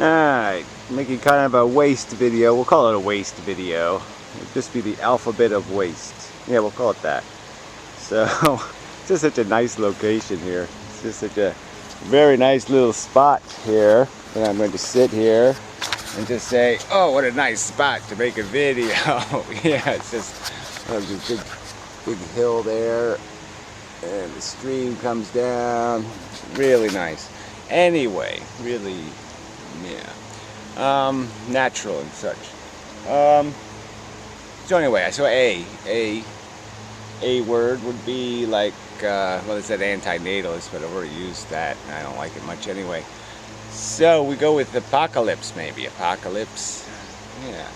Alright, making kind of a waste video. We'll call it a waste video. It'll just be the alphabet of waste. Yeah, we'll call it that. So, it's just such a nice location here. It's just such a very nice little spot here. And I'm going to sit here and just say, oh, what a nice spot to make a video. Yeah, it's just a big hill there. And the stream comes down. Really nice. Anyway, really, yeah. Natural and such. So anyway, so a word would be like, well, it said antinatalist, but I've already used that. I don't like it much anyway. So we go with apocalypse, maybe. Apocalypse. Yeah.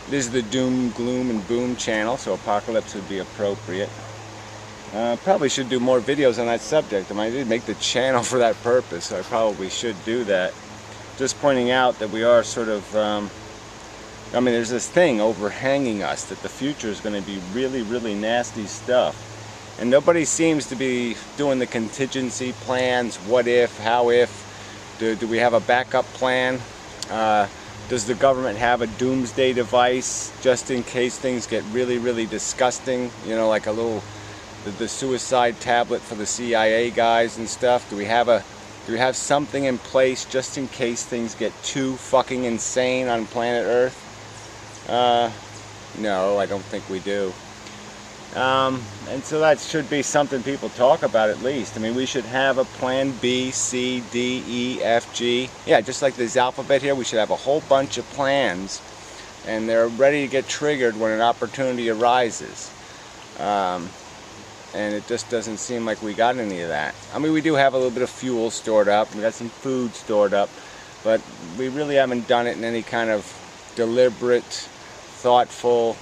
This is the doom, gloom, and boom channel, so apocalypse would be appropriate. Probably should do more videos on that subject. I mean, I did make the channel for that purpose, so I probably should do that. Just pointing out that we are sort of, I mean, there's this thing overhanging us that the future is going to be really, really nasty stuff. And nobody seems to be doing the contingency plans. What if, how if, do we have a backup plan? Does the government have a doomsday device just in case things get really, really disgusting? You know, like a little, the suicide tablet for the CIA guys and stuff. Do we have something in place just in case things get too fucking insane on planet Earth? No, I don't think we do. And so that should be something people talk about at least. I mean, we should have a plan B, C, D, E, F, G. Yeah, just like this alphabet here, we should have a whole bunch of plans, and they're ready to get triggered when an opportunity arises. And it just doesn't seem like we got any of that. I mean, we do have a little bit of fuel stored up, we got some food stored up, but we really haven't done it in any kind of deliberate, thoughtful,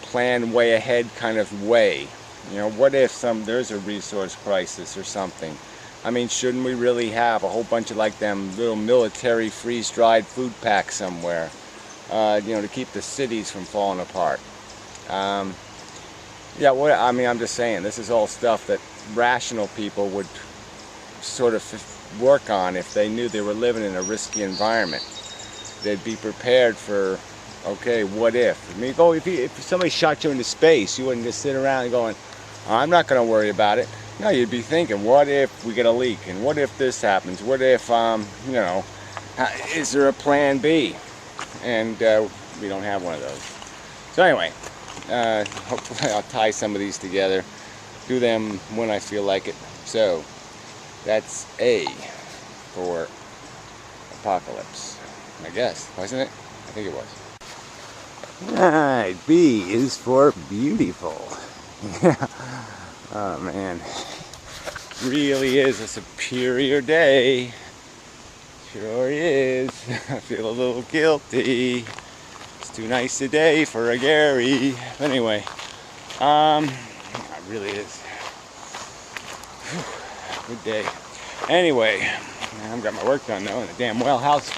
plan way ahead kind of way. You know, what if there's a resource crisis or something? I mean, shouldn't we really have a whole bunch of like them little military freeze-dried food packs somewhere, you know, to keep the cities from falling apart? Yeah, I mean, I'm just saying, this is all stuff that rational people would sort of work on if they knew they were living in a risky environment. They'd be prepared for, okay, what if? I mean, if somebody shot you into space, you wouldn't just sit around going, oh, I'm not going to worry about it. No, you'd be thinking, what if we get a leak? And what if this happens? What if, you know, is there a plan B? And we don't have one of those. So anyway, hopefully I'll tie some of these together, do them when I feel like it. So that's A for apocalypse, I guess, wasn't it? I think it was. Alright, B is for beautiful. Yeah. Oh man, really is a superior day. Sure is. I feel a little guilty. Too nice a day for a Gary. But anyway, it really is. Whew, good day. Anyway, I've got my work done though in the damn well house.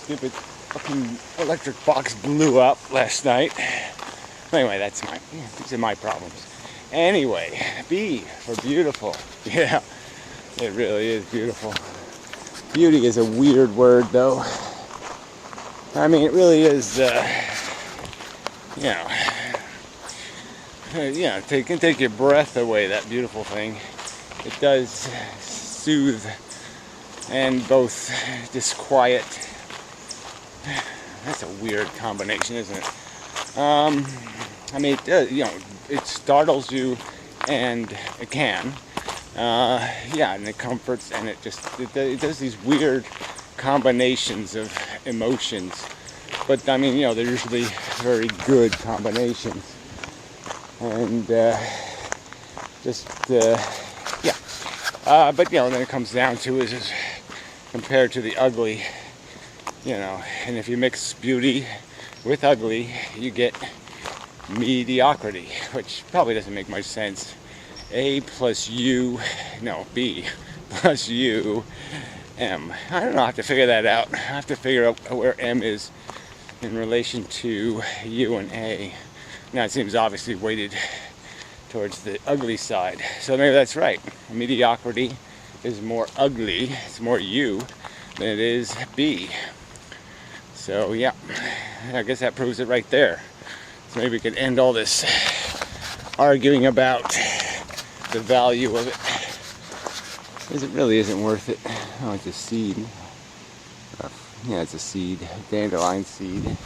Stupid fucking electric box blew up last night. Anyway, these are my problems. Anyway, B for beautiful. Yeah, it really is beautiful. Beauty is a weird word though. I mean, it really is, you know, yeah, can take your breath away, that beautiful thing. It does soothe and both disquiet. That's a weird combination, isn't it? I mean, it does, you know, it startles you, and it can. Yeah, and it comforts, and it does these weird combinations of emotions, but I mean, you know, they're usually very good combinations, and yeah, but you know, then it comes down to is compared to the ugly, you know, and if you mix beauty with ugly, you get mediocrity, which probably doesn't make much sense. A plus U, no, B plus U, M. I don't know, I have to figure that out. I have to figure out where M is in relation to U and A. Now it seems obviously weighted towards the ugly side. So maybe that's right. Mediocrity is more ugly, it's more U, it is B. So yeah, I guess that proves it right there. So maybe we could end all this arguing about the value of it, because it really isn't worth it. Oh, it's a seed. Yeah, it's a seed, dandelion seed,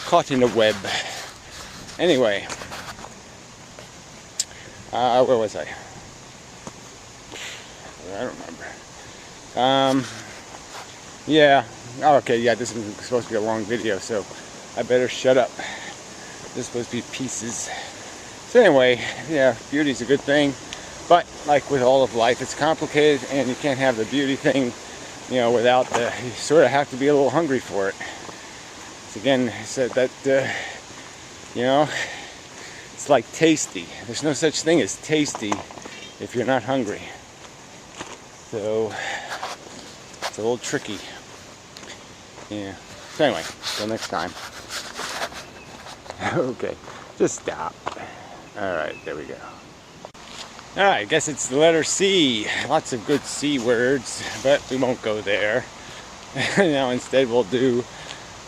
caught in a web. Anyway, where was I? I don't remember. Yeah. Oh, okay. Yeah, this is supposed to be a long video, so I better shut up. This is supposed to be pieces. So anyway, yeah, beauty's a good thing, but like with all of life, it's complicated, and you can't have the beauty thing, you know, without the. You sort of have to be a little hungry for it. So again, I said that, you know, it's like tasty. There's no such thing as tasty if you're not hungry. So it's a little tricky. Yeah. So anyway, till next time. Okay, just stop. Alright, there we go. Alright, I guess it's the letter C. Lots of good C words, but we won't go there. Now instead we'll do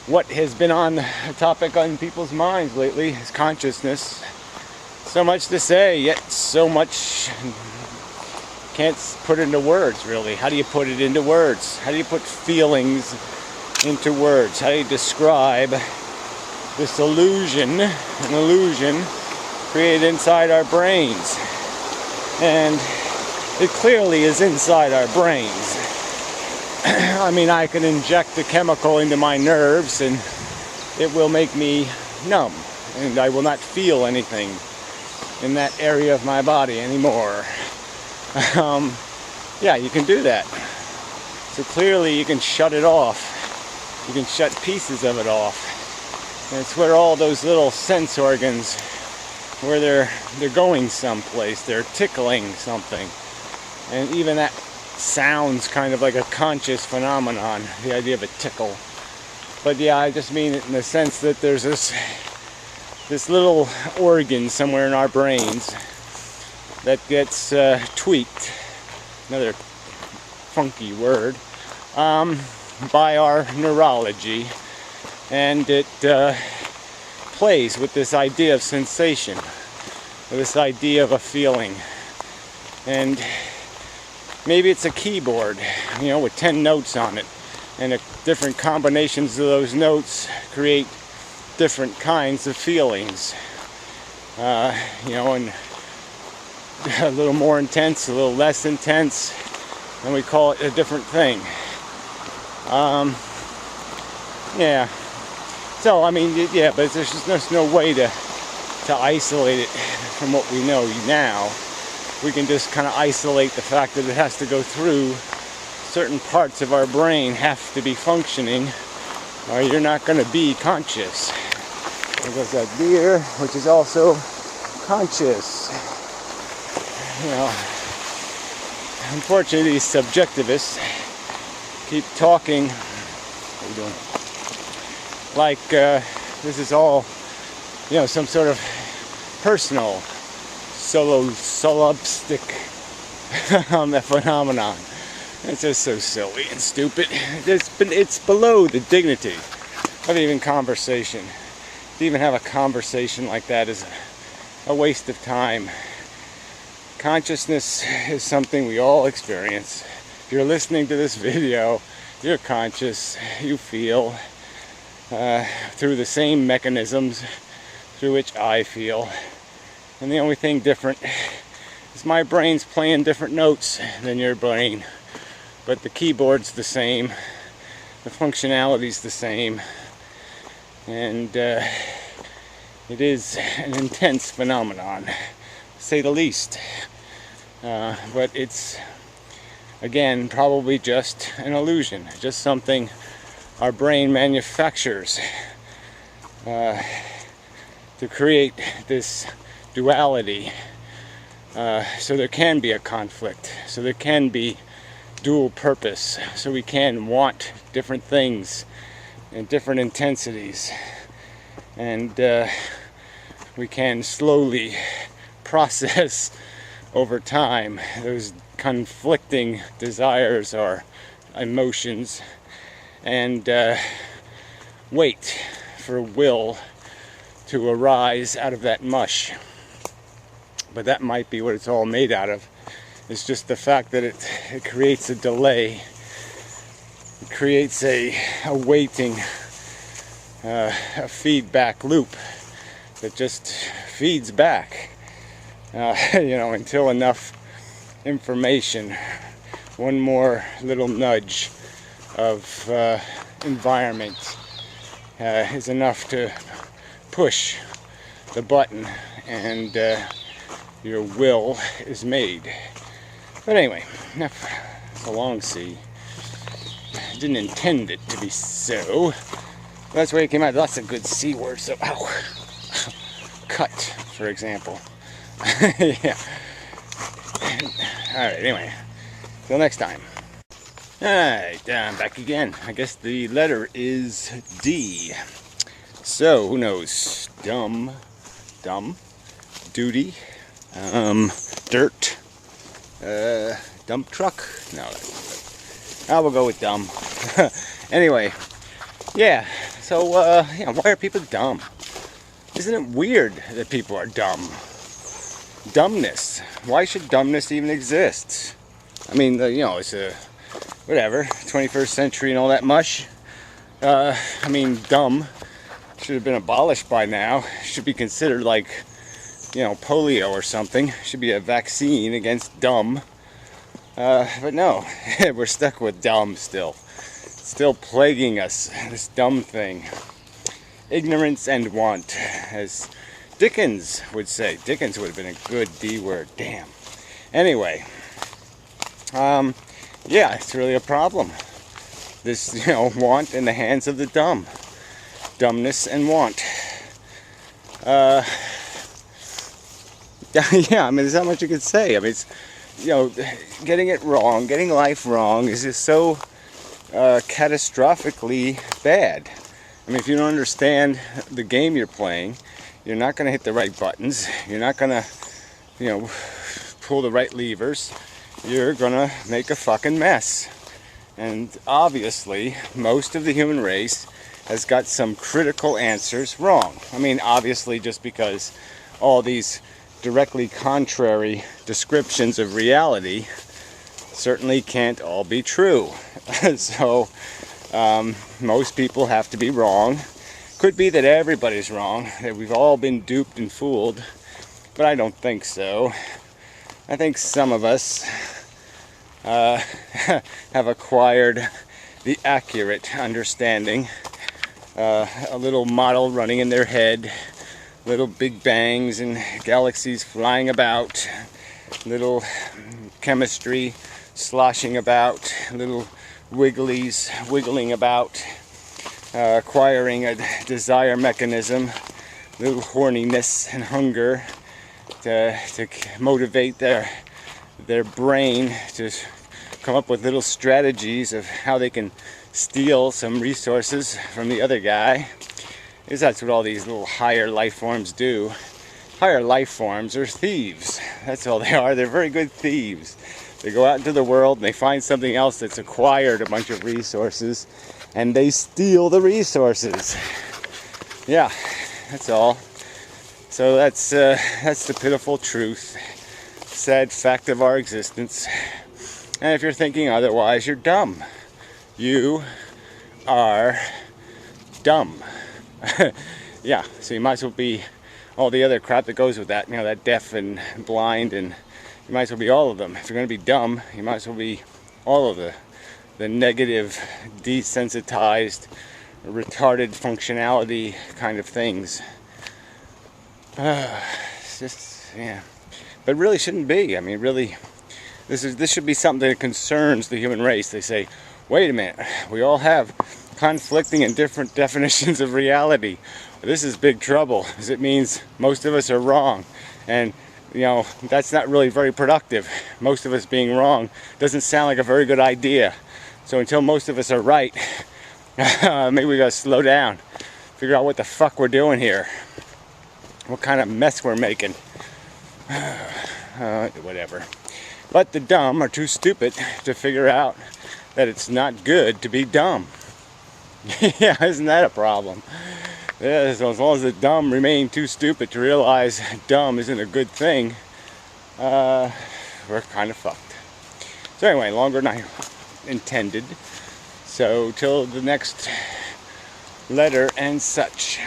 what has been on the topic on people's minds lately, is consciousness. So much to say, yet so much can't put into words, really. How do you put it into words? How do you put feelings into words? How do you describe this illusion, an illusion created inside our brains? And it clearly is inside our brains. I mean, I can inject a chemical into my nerves and it will make me numb, and I will not feel anything in that area of my body anymore. Yeah, you can do that. So clearly you can shut it off. You can shut pieces of it off. And it's where all those little sense organs, where they're going someplace, they're tickling something. And even that sounds kind of like a conscious phenomenon, the idea of a tickle. But yeah, I just mean it in the sense that there's this little organ somewhere in our brains that gets tweaked, another funky word, by our neurology, and it plays with this idea of sensation, with this idea of a feeling. And maybe it's a keyboard, you know, with 10 notes on it, and different combinations of those notes create different kinds of feelings, you know, and a little more intense, a little less intense, and we call it a different thing. Yeah. So I mean, yeah, but there's no way to isolate it from what we know now. We can just kind of isolate the fact that it has to go through certain parts of our brain, have to be functioning, or you're not going to be conscious. There goes that deer, which is also conscious. You know, unfortunately, these subjectivists keep talking. What are you doing? Like this is all, you know, some sort of personal, solipsistic phenomenon. It's just so silly and stupid. It's below the dignity of even conversation. To even have a conversation like that is a waste of time. Consciousness is something we all experience. If you're listening to this video, you're conscious, you feel through the same mechanisms through which I feel. And the only thing different is my brain's playing different notes than your brain. But the keyboard's the same, the functionality's the same, and it is an intense phenomenon, to say the least. But it's, again, probably just an illusion, just something our brain manufactures to create this duality, so there can be a conflict, so there can be dual purpose, so we can want different things and different intensities, and we can slowly process over time those conflicting desires or emotions and wait for will to arise out of that mush. But that might be what it's all made out of. It's just the fact that it creates a delay. It creates a waiting, a feedback loop that just feeds back, until enough information, one more little nudge of environment is enough to push the button, and your will is made. But anyway, it's a long C. I didn't intend it to be so. That's where it came out. Lots of good C words. So, ow. Cut, for example. Yeah. Alright, anyway. Till next time. Alright, I'm back again. I guess the letter is D. So, who knows? Dumb. Duty. Dirt. Dump truck? No. I will go with dumb. Anyway. Yeah. So, why are people dumb? Isn't it weird that people are dumb? Dumbness. Why should dumbness even exist? I mean, it's a whatever, 21st century and all that mush. Dumb should have been abolished by now. Should be considered like, polio or something. Should be a vaccine against dumb. But no, we're stuck with dumb still. It's still plaguing us, this dumb thing. Ignorance and want, as Dickens would say. Dickens would have been a good D word. Damn. Anyway, yeah, it's really a problem. This, want in the hands of the dumb. Dumbness and want. Yeah, there's not much you could say. It's, getting it wrong, getting life wrong is just so catastrophically bad. If you don't understand the game you're playing, you're not going to hit the right buttons. You're not going to, pull the right levers. You're going to make a fucking mess. And obviously, most of the human race has got some critical answers wrong. Obviously, just because all these directly contrary descriptions of reality certainly can't all be true. So, most people have to be wrong. Could be that everybody's wrong, that we've all been duped and fooled, but I don't think so. I think some of us have acquired the accurate understanding, a little model running in their head, little big bangs and galaxies flying about, little chemistry sloshing about, little wigglies wiggling about, acquiring a desire mechanism, little horniness and hunger to motivate their brain to come up with little strategies of how they can steal some resources from the other guy. Because that's what all these little higher life forms do. Higher life forms are thieves. That's all they are. They're very good thieves. They go out into the world and they find something else that's acquired a bunch of resources, and they steal the resources. Yeah, that's all. So that's the pitiful truth, sad fact of our existence. And if you're thinking otherwise, you're dumb. You are dumb. Yeah, so you might as well be all the other crap that goes with that, that deaf and blind, and you might as well be all of them. If you're going to be dumb, you might as well be all of the negative, desensitized, retarded functionality kind of things. It's just, yeah. But it really shouldn't be. Really, this should be something that concerns the human race. They say, wait a minute, we all have conflicting and different definitions of reality. This is big trouble, because it means most of us are wrong. And, that's not really very productive. Most of us being wrong doesn't sound like a very good idea. So until most of us are right, maybe we gotta slow down, figure out what the fuck we're doing here, what kind of mess we're making. Whatever. But the dumb are too stupid to figure out that it's not good to be dumb. Yeah, isn't that a problem? Yeah, so as long as the dumb remain too stupid to realize dumb isn't a good thing, we're kind of fucked. So anyway, longer than I intended. So till the next letter and such.